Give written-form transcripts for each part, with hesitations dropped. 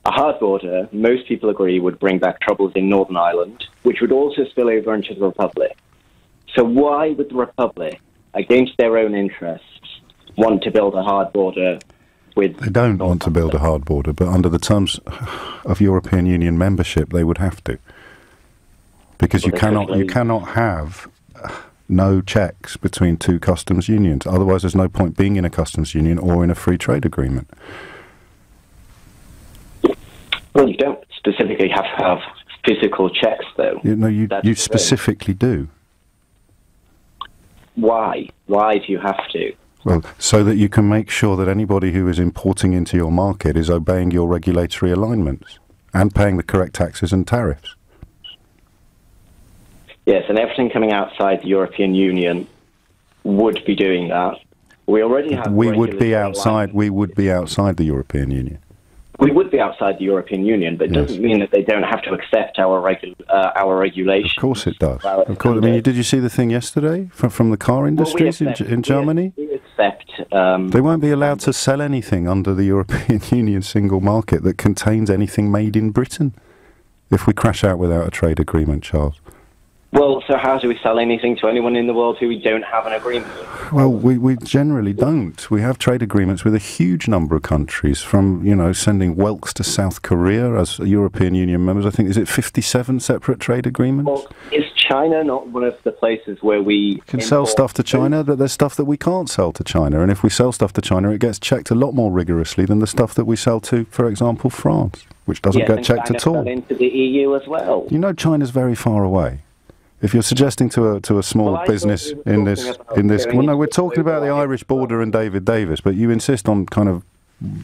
A hard border, most people agree, would bring back troubles in Northern Ireland, which would also spill over into the Republic. So why would the Republic, against their own interests, want to build a hard border with... They don't want to build a hard border, but under the terms of European Union membership, they would have to. Because you cannot have no checks between two customs unions. Otherwise, there's no point being in a customs union or in a free trade agreement. Well, you don't specifically have to have physical checks, though. You specifically do. Why? Why do you have to? Well, so that you can make sure that anybody who is importing into your market is obeying your regulatory alignments and paying the correct taxes and tariffs. Yes, and everything coming outside the European Union would be doing that. We already have... We would be outside the European Union. We would be outside the European Union, but it doesn't mean that they don't have to accept our regulations. Of course it does. Of course. I mean, did you see the thing yesterday from the car industries in Germany? We accept... they won't be allowed to sell anything under the European Union single market that contains anything made in Britain if we crash out without a trade agreement, Charles. Well, so how do we sell anything to anyone in the world who we don't have an agreement with? Well, we generally don't. We have trade agreements with a huge number of countries, from, sending whelks to South Korea as European Union members. I think, is it 57 separate trade agreements? Well, is China not one of the places where we can sell stuff to China, but there's stuff that we can't sell to China. And if we sell stuff to China, it gets checked a lot more rigorously than the stuff that we sell to, for example, France, which doesn't get checked at all. Into the EU as well. China's very far away. If you're suggesting to a small business in this, well, no, we're talking about the Irish border and David Davis, but you insist on kind of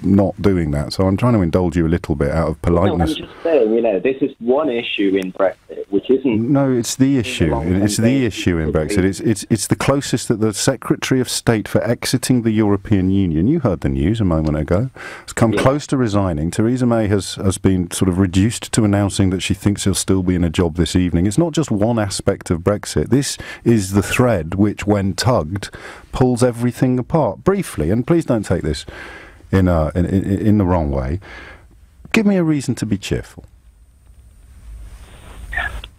not doing that. So I'm trying to indulge you a little bit out of politeness. No, I'm just saying, this is one issue in Brexit, which isn't... No, it's the issue. It's the issue in Brexit. It's the closest that the Secretary of State for exiting the European Union, you heard the news a moment ago, has come close to resigning. Theresa May has been sort of reduced to announcing that she thinks he'll still be in a job this evening. It's not just one aspect of Brexit. This is the thread which, when tugged, pulls everything apart. Briefly, and please don't take this in the wrong way, give me a reason to be cheerful.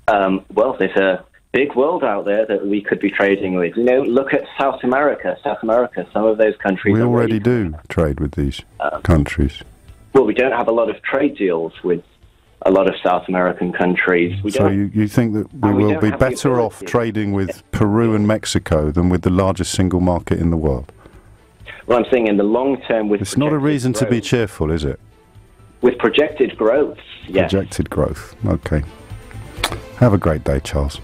Well, there's a big world out there that we could be trading with. Look at South America. Some of those countries... We already do trade with these countries. Well, we don't have a lot of trade deals with a lot of South American countries. So you think that we will be better off trading with Peru and Mexico than with the largest single market in the world? Well, I'm saying in the long term... It's not a reason to be cheerful, is it? With projected growth, yes. Projected growth, okay. Have a great day, Charles.